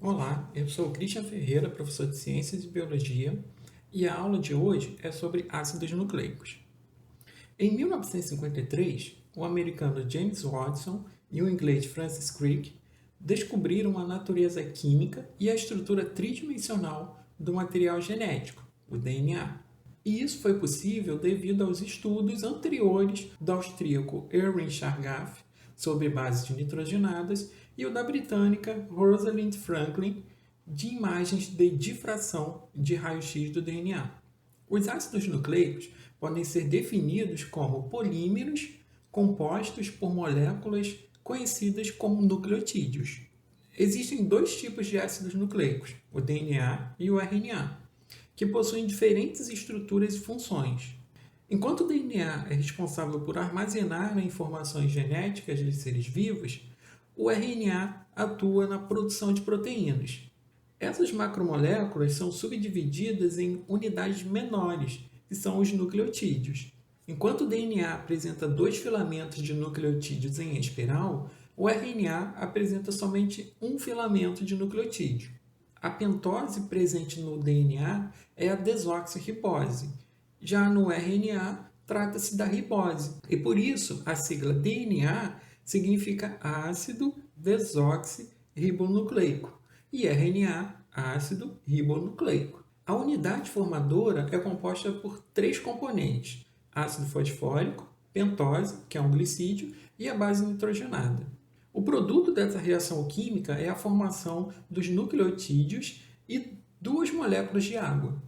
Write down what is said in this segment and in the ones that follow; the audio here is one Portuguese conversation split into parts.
Olá, eu sou o Christian Ferreira, professor de Ciências e Biologia, e a aula de hoje é sobre ácidos nucleicos. Em 1953, o americano James Watson e o inglês Francis Crick descobriram a natureza química e a estrutura tridimensional do material genético, o DNA. E isso foi possível devido aos estudos anteriores do austríaco Erwin Chargaff sobre bases nitrogenadas e o da britânica Rosalind Franklin de imagens de difração de raio-x do DNA. Os ácidos nucleicos podem ser definidos como polímeros compostos por moléculas conhecidas como nucleotídeos. Existem dois tipos de ácidos nucleicos, o DNA e o RNA, que possuem diferentes estruturas e funções. Enquanto o DNA é responsável por armazenar informações genéticas de seres vivos, o RNA atua na produção de proteínas. Essas macromoléculas são subdivididas em unidades menores, que são os nucleotídeos. Enquanto o DNA apresenta dois filamentos de nucleotídeos em espiral, o RNA apresenta somente um filamento de nucleotídeo. A pentose presente no DNA é a desoxirribose. Já no RNA, trata-se da ribose. E por isso, a sigla DNA significa ácido desoxirribonucleico e RNA, ácido ribonucleico. A unidade formadora é composta por três componentes: ácido fosfórico, pentose, que é um glicídio, e a base nitrogenada. O produto dessa reação química é a formação dos nucleotídeos e duas moléculas de água.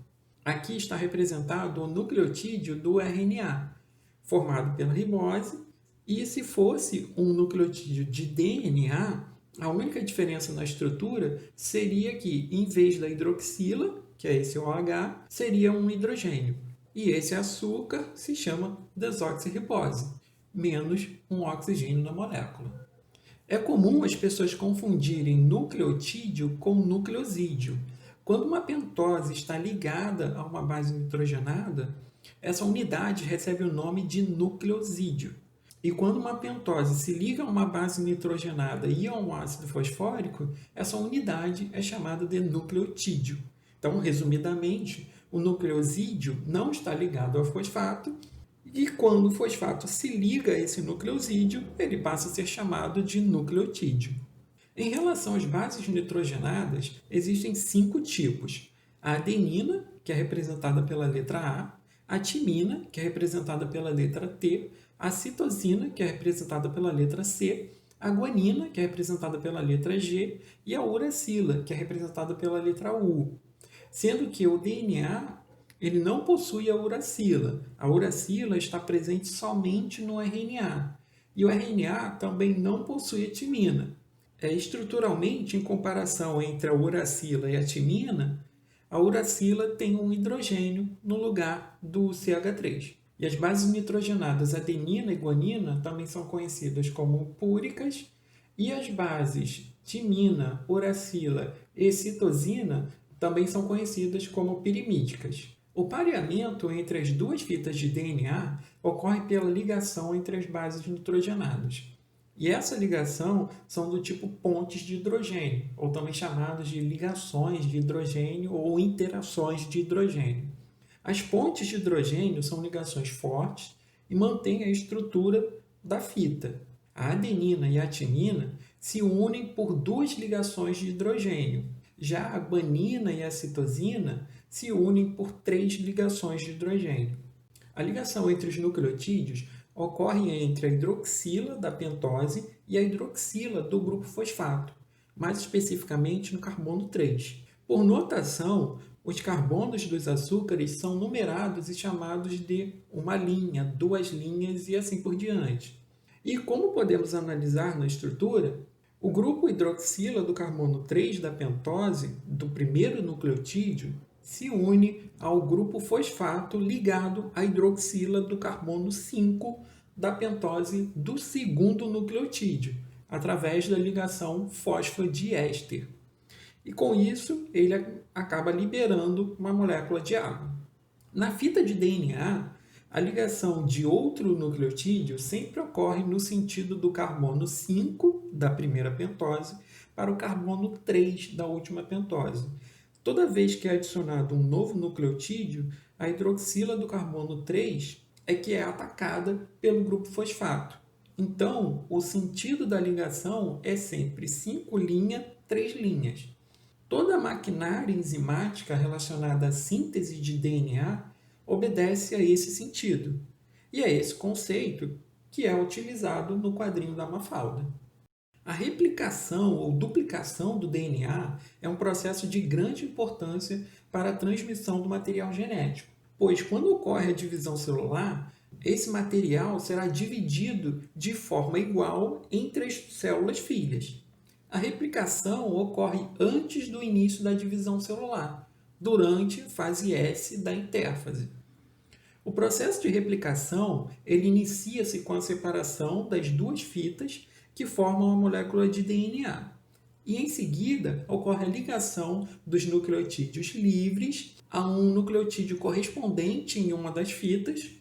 Aqui está representado o nucleotídeo do RNA, formado pela ribose, e se fosse um nucleotídeo de DNA, a única diferença na estrutura seria que, em vez da hidroxila, que é esse OH, seria um hidrogênio. E esse açúcar se chama desoxirribose, menos um oxigênio na molécula. É comum as pessoas confundirem nucleotídeo com nucleosídeo. Quando uma pentose está ligada a uma base nitrogenada, essa unidade recebe o nome de nucleosídeo. E quando uma pentose se liga a uma base nitrogenada e a um ácido fosfórico, essa unidade é chamada de nucleotídeo. Então, resumidamente, o nucleosídeo não está ligado ao fosfato, e quando o fosfato se liga a esse nucleosídeo, ele passa a ser chamado de nucleotídeo. Em relação às bases nitrogenadas, existem 5 tipos: a adenina, que é representada pela letra A timina, que é representada pela letra T, a citosina, que é representada pela letra C, a guanina, que é representada pela letra G, e a uracila, que é representada pela letra U. Sendo que o DNA ele não possui a uracila. A uracila está presente somente no RNA. E o RNA também não possui a timina. Estruturalmente, em comparação entre a uracila e a timina, a uracila tem um hidrogênio no lugar do CH3. E as bases nitrogenadas adenina e guanina também são conhecidas como púricas, e as bases timina, uracila e citosina também são conhecidas como pirimídicas. O pareamento entre as duas fitas de DNA ocorre pela ligação entre as bases nitrogenadas. E essa ligação são do tipo pontes de hidrogênio, ou também chamadas de ligações de hidrogênio ou interações de hidrogênio. As pontes de hidrogênio são ligações fortes e mantêm a estrutura da fita. A adenina e a timina se unem por duas ligações de hidrogênio. Já a guanina e a citosina se unem por três ligações de hidrogênio. A ligação entre os nucleotídeos ocorre entre a hidroxila da pentose e a hidroxila do grupo fosfato, mais especificamente no carbono 3. Por notação, os carbonos dos açúcares são numerados e chamados de uma linha, duas linhas e assim por diante. E como podemos analisar na estrutura, o grupo hidroxila do carbono 3 da pentose, do primeiro nucleotídeo, se une ao grupo fosfato ligado à hidroxila do carbono 5 da pentose do segundo nucleotídeo, através da ligação fosfodiéster. E com isso, ele acaba liberando uma molécula de água. Na fita de DNA, a ligação de outro nucleotídeo sempre ocorre no sentido do carbono 5 da primeira pentose para o carbono 3 da última pentose. Toda vez que é adicionado um novo nucleotídeo, a hidroxila do carbono 3 é que é atacada pelo grupo fosfato. Então, o sentido da ligação é sempre 5 linhas, 3 linhas. Toda a maquinária enzimática relacionada à síntese de DNA obedece a esse sentido. E é esse conceito que é utilizado no quadrinho da Mafalda. A replicação ou duplicação do DNA é um processo de grande importância para a transmissão do material genético, pois quando ocorre a divisão celular, esse material será dividido de forma igual entre as células filhas. A replicação ocorre antes do início da divisão celular, durante a fase S da intérfase. O processo de replicação ele inicia-se com a separação das duas fitas que formam a molécula de DNA. E em seguida ocorre a ligação dos nucleotídeos livres a um nucleotídeo correspondente em uma das fitas,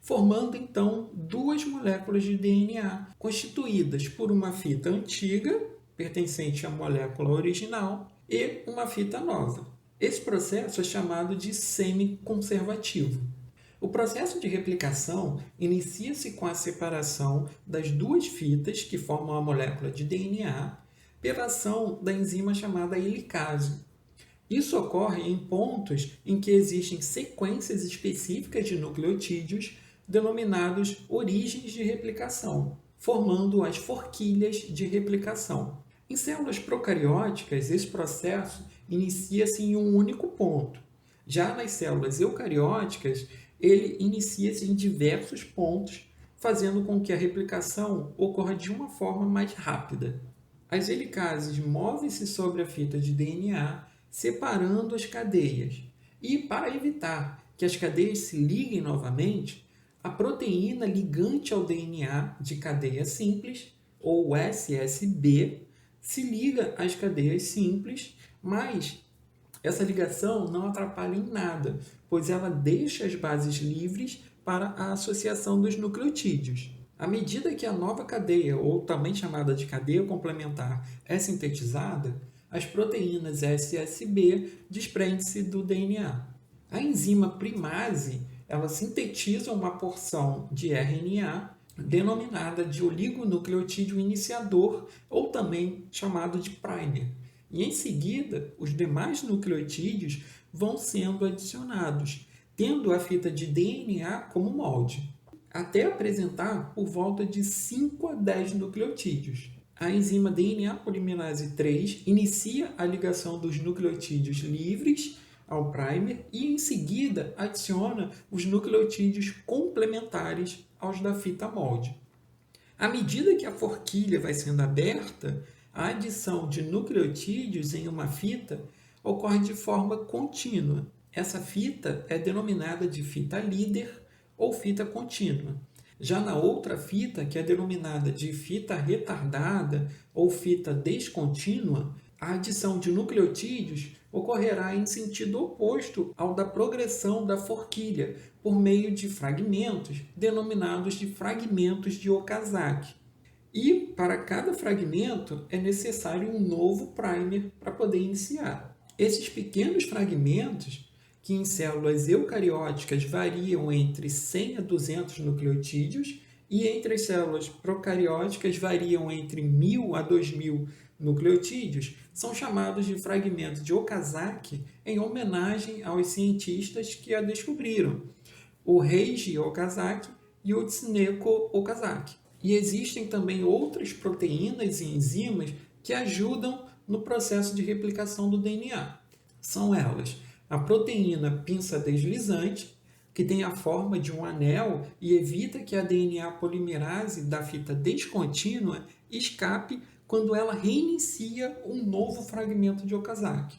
formando então duas moléculas de DNA constituídas por uma fita antiga, pertencente à molécula original, e uma fita nova. Esse processo é chamado de semiconservativo. O processo de replicação inicia-se com a separação das duas fitas que formam a molécula de DNA pela ação da enzima chamada helicase. Isso ocorre em pontos em que existem sequências específicas de nucleotídeos denominados origens de replicação, formando as forquilhas de replicação. Em células procarióticas, esse processo inicia-se em um único ponto. Já nas células eucarióticas, ele inicia-se em diversos pontos, fazendo com que a replicação ocorra de uma forma mais rápida. As helicases movem-se sobre a fita de DNA, separando as cadeias. E, para evitar que as cadeias se liguem novamente, a proteína ligante ao DNA de cadeia simples, ou SSB, se liga às cadeias simples, mas essa ligação não atrapalha em nada, pois ela deixa as bases livres para a associação dos nucleotídeos. À medida que a nova cadeia, ou também chamada de cadeia complementar, é sintetizada, as proteínas SSB desprendem-se do DNA. A enzima primase, ela sintetiza uma porção de RNA denominada de oligonucleotídeo iniciador, ou também chamado de primer. E em seguida, os demais nucleotídeos vão sendo adicionados, tendo a fita de DNA como molde, até apresentar por volta de 5 a 10 nucleotídeos. A enzima DNA polimerase 3 inicia a ligação dos nucleotídeos livres ao primer e, em seguida, adiciona os nucleotídeos complementares aos da fita molde. À medida que a forquilha vai sendo aberta, a adição de nucleotídeos em uma fita ocorre de forma contínua. Essa fita é denominada de fita líder ou fita contínua. Já na outra fita, que é denominada de fita retardada ou fita descontínua, a adição de nucleotídeos ocorrerá em sentido oposto ao da progressão da forquilha, por meio de fragmentos, denominados de fragmentos de Okazaki. E, para cada fragmento, é necessário um novo primer para poder iniciar. Esses pequenos fragmentos, que em células eucarióticas variam entre 100 a 200 nucleotídeos, e entre as células procarióticas variam entre 1.000 a 2.000 nucleotídeos, são chamados de fragmentos de Okazaki em homenagem aos cientistas que a descobriram, o Reiji Okazaki e o Tsuneko Okazaki. E existem também outras proteínas e enzimas que ajudam no processo de replicação do DNA. São elas a proteína pinça deslizante, que tem a forma de um anel e evita que a DNA polimerase da fita descontínua escape quando ela reinicia um novo fragmento de Okazaki.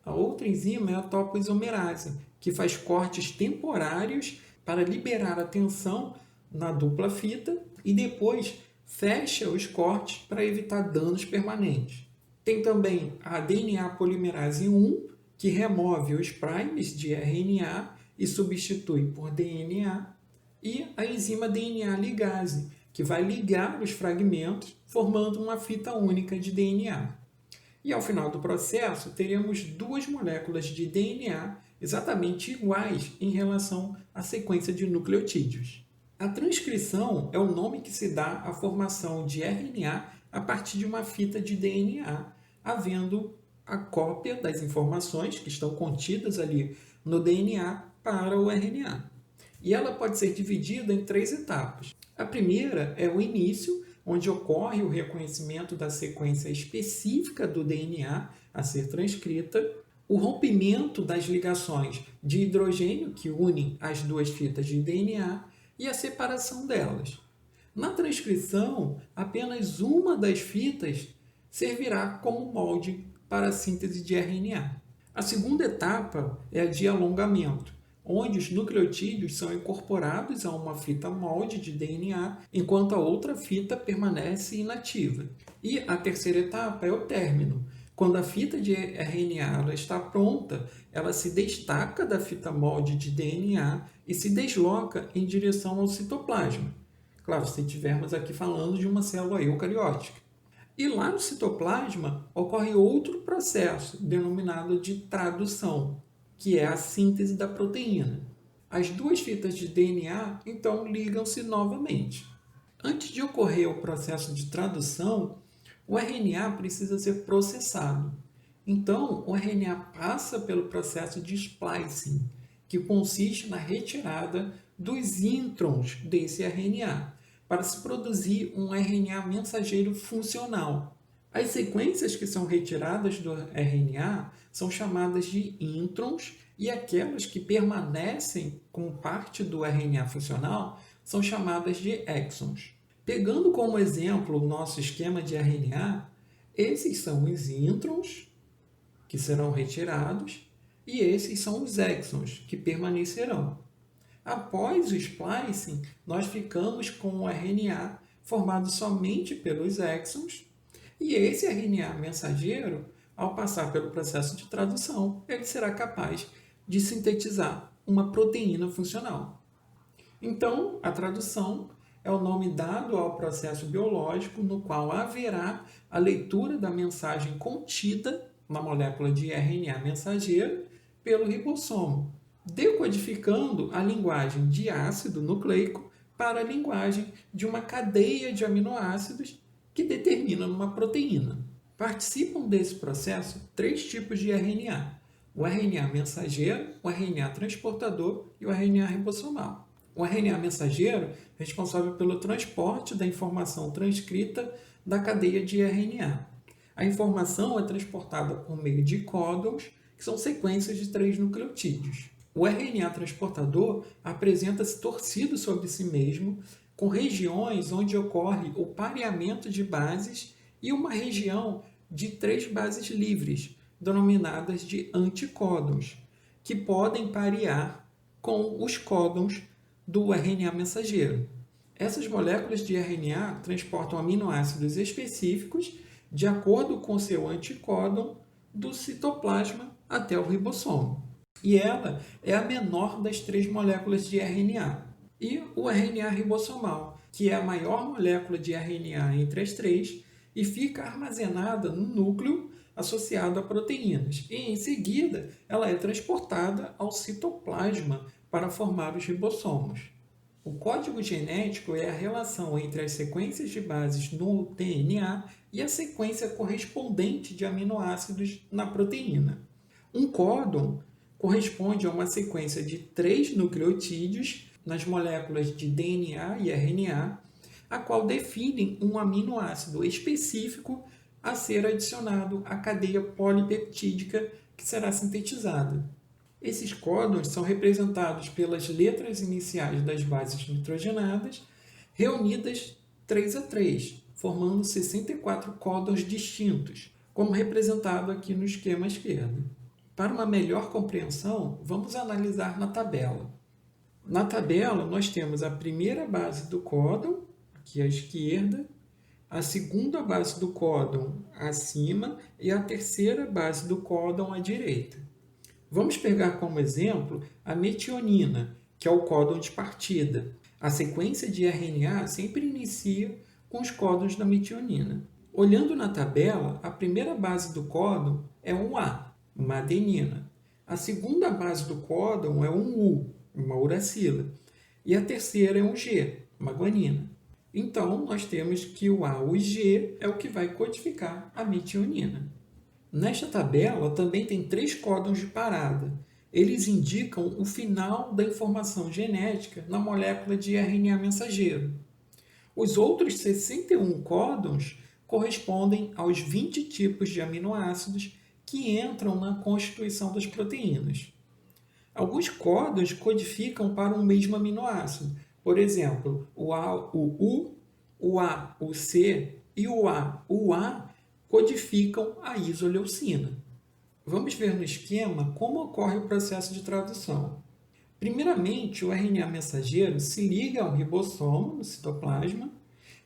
A outra enzima é a topoisomerase, que faz cortes temporários para liberar a tensão na dupla fita e depois fecha os cortes para evitar danos permanentes. Tem também a DNA polimerase 1, que remove os primers de RNA e substitui por DNA, e a enzima DNA ligase, que vai ligar os fragmentos, formando uma fita única de DNA. E ao final do processo, teremos duas moléculas de DNA exatamente iguais em relação à sequência de nucleotídeos. A transcrição é o nome que se dá à formação de RNA a partir de uma fita de DNA, havendo a cópia das informações que estão contidas ali no DNA para o RNA. E ela pode ser dividida em três etapas. A primeira é o início, onde ocorre o reconhecimento da sequência específica do DNA a ser transcrita, o rompimento das ligações de hidrogênio que unem as duas fitas de DNA e a separação delas. Na transcrição, apenas uma das fitas servirá como molde para a síntese de RNA. A segunda etapa é a de alongamento, onde os nucleotídeos são incorporados a uma fita molde de DNA, enquanto a outra fita permanece inativa. E a terceira etapa é o término. Quando a fita de RNA ela está pronta, ela se destaca da fita molde de DNA e se desloca em direção ao citoplasma. Claro, se estivermos aqui falando de uma célula eucariótica. E lá no citoplasma ocorre outro processo, denominado de tradução, que é a síntese da proteína. As duas fitas de DNA, então, ligam-se novamente. Antes de ocorrer o processo de tradução, o RNA precisa ser processado. Então, o RNA passa pelo processo de splicing, que consiste na retirada dos introns desse RNA, para se produzir um RNA mensageiro funcional. As sequências que são retiradas do RNA são chamadas de introns e aquelas que permanecem como parte do RNA funcional são chamadas de exons. Pegando como exemplo o nosso esquema de RNA, esses são os introns, que serão retirados, e esses são os exons, que permanecerão. Após o splicing, nós ficamos com o RNA formado somente pelos exons, e esse RNA mensageiro, ao passar pelo processo de tradução, ele será capaz de sintetizar uma proteína funcional. Então, a tradução é o nome dado ao processo biológico no qual haverá a leitura da mensagem contida na molécula de RNA mensageiro pelo ribossomo, decodificando a linguagem de ácido nucleico para a linguagem de uma cadeia de aminoácidos que determina uma proteína. Participam desse processo três tipos de RNA: o RNA mensageiro, o RNA transportador e o RNA ribossomal. O RNA mensageiro é responsável pelo transporte da informação transcrita da cadeia de RNA. A informação é transportada por meio de códons, que são sequências de 3 nucleotídeos. O RNA transportador apresenta-se torcido sobre si mesmo, com regiões onde ocorre o pareamento de bases e uma região de 3 bases livres, denominadas de anticódons, que podem parear com os códons do RNA mensageiro. Essas moléculas de RNA transportam aminoácidos específicos de acordo com seu anticódon do citoplasma até o ribossomo. E ela é a menor das 3 moléculas de RNA. E o RNA ribossomal, que é a maior molécula de RNA entre as 3 e fica armazenada no núcleo associado a proteínas. E, em seguida, ela é transportada ao citoplasma para formar os ribossomos. O código genético é a relação entre as sequências de bases no DNA e a sequência correspondente de aminoácidos na proteína. Um códon corresponde a uma sequência de 3 nucleotídeos nas moléculas de DNA e RNA, a qual definem um aminoácido específico a ser adicionado à cadeia polipeptídica que será sintetizada. Esses códons são representados pelas letras iniciais das bases nitrogenadas, reunidas 3 a 3, formando 64 códons distintos, como representado aqui no esquema à esquerda. Para uma melhor compreensão, vamos analisar na tabela. Na tabela, nós temos a primeira base do códon, aqui à esquerda, a segunda base do códon acima e a terceira base do códon à direita. Vamos pegar como exemplo a metionina, que é o códon de partida. A sequência de RNA sempre inicia com os códons da metionina. Olhando na tabela, a primeira base do códon é um A, uma adenina. A segunda base do códon é um U, uma uracila. E a terceira é um G, uma guanina. Então, nós temos que o A, o G, é o que vai codificar a metionina. Nesta tabela, também tem 3 códons de parada. Eles indicam o final da informação genética na molécula de RNA mensageiro. Os outros 61 códons correspondem aos 20 tipos de aminoácidos que entram na constituição das proteínas. Alguns códons codificam para um mesmo aminoácido. Por exemplo, o A, o U, o A, o C e o A codificam a isoleucina. Vamos ver no esquema como ocorre o processo de tradução. Primeiramente, o RNA mensageiro se liga ao ribossomo no citoplasma.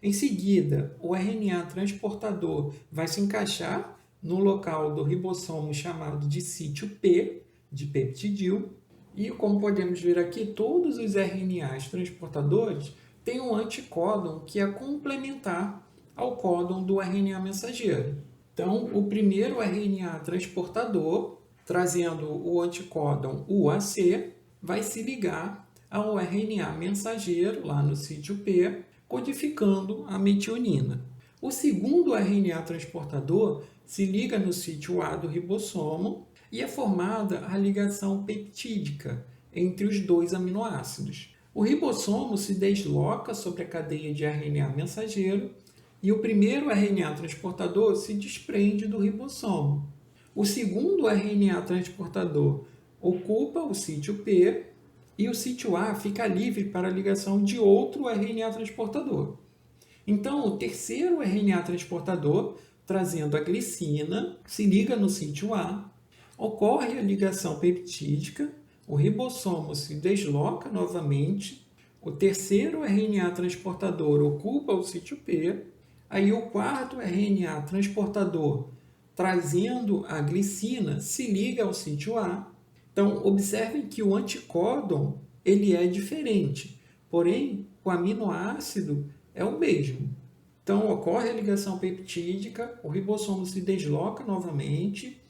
Em seguida, o RNA transportador vai se encaixar no local do ribossomo chamado de sítio P, de peptidil. E, como podemos ver aqui, todos os RNAs transportadores têm um anticódon que é complementar ao códon do RNA mensageiro. Então, o primeiro RNA transportador, trazendo o anticódon UAC, vai se ligar ao RNA mensageiro, lá no sítio P, codificando a metionina. O segundo RNA transportador se liga no sítio A do ribossomo e é formada a ligação peptídica entre os dois aminoácidos. O ribossomo se desloca sobre a cadeia de RNA mensageiro e o primeiro RNA transportador se desprende do ribossomo. O segundo RNA transportador ocupa o sítio P e o sítio A fica livre para a ligação de outro RNA transportador. Então, o terceiro RNA transportador, trazendo a glicina, se liga no sítio A, ocorre a ligação peptídica, o ribossomo se desloca novamente, o terceiro RNA transportador ocupa o sítio P, aí o quarto RNA transportador, trazendo a glicina, se liga ao sítio A. Então, observem que o anticódon ele é diferente, porém, o aminoácido é o mesmo. Então, ocorre a ligação peptídica, o ribossomo se desloca novamente,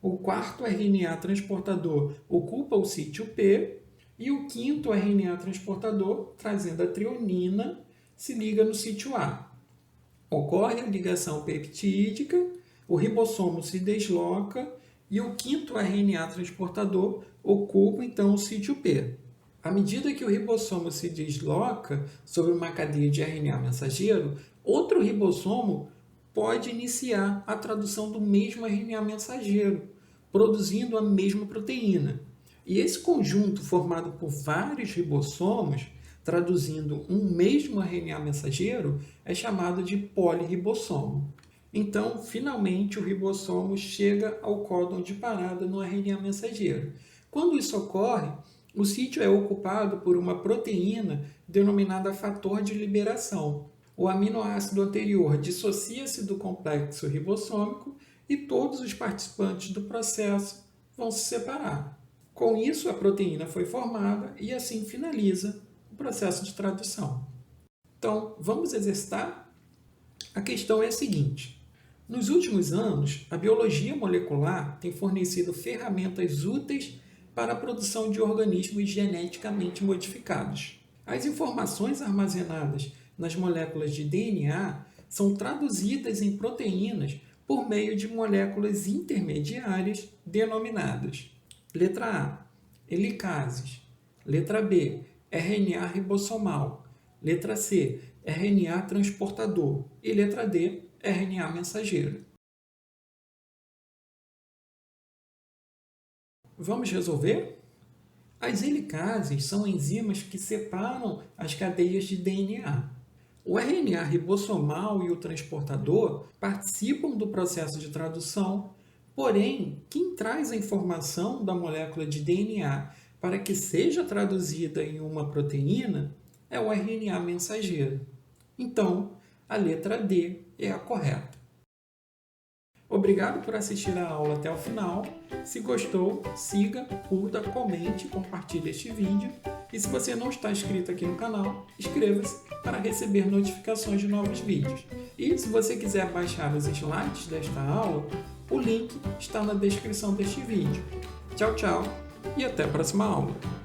o quarto RNA transportador ocupa o sítio P e o quinto RNA transportador, trazendo a trionina, se liga no sítio A. Ocorre a ligação peptídica, o ribossomo se desloca e o quinto RNA transportador ocupa, então, o sítio P. À medida que o ribossomo se desloca sobre uma cadeia de RNA mensageiro, outro ribossomo pode iniciar a tradução do mesmo RNA mensageiro, produzindo a mesma proteína. E esse conjunto formado por vários ribossomos, traduzindo um mesmo RNA mensageiro, é chamado de polirribossomo. Então, finalmente, o ribossomo chega ao códon de parada no RNA mensageiro. Quando isso ocorre, o sítio é ocupado por uma proteína denominada fator de liberação. O aminoácido anterior dissocia-se do complexo ribossômico e todos os participantes do processo vão se separar. Com isso, a proteína foi formada e assim finaliza o processo de tradução. Então, vamos exercitar? A questão é a seguinte. Nos últimos anos, a biologia molecular tem fornecido ferramentas úteis para a produção de organismos geneticamente modificados. As informações armazenadas nas moléculas de DNA são traduzidas em proteínas por meio de moléculas intermediárias denominadas: letra A, helicases; letra B, RNA ribossomal; letra C, RNA transportador; e letra D, RNA mensageiro. Vamos resolver? As helicases são enzimas que separam as cadeias de DNA. O RNA ribossomal e o transportador participam do processo de tradução, porém, quem traz a informação da molécula de DNA para que seja traduzida em uma proteína é o RNA mensageiro. Então, a letra D é a correta. Obrigado por assistir a aula até o final. Se gostou, siga, curta, comente, compartilhe este vídeo. E se você não está inscrito aqui no canal, inscreva-se para receber notificações de novos vídeos. E se você quiser baixar os slides desta aula, o link está na descrição deste vídeo. Tchau, tchau e até a próxima aula!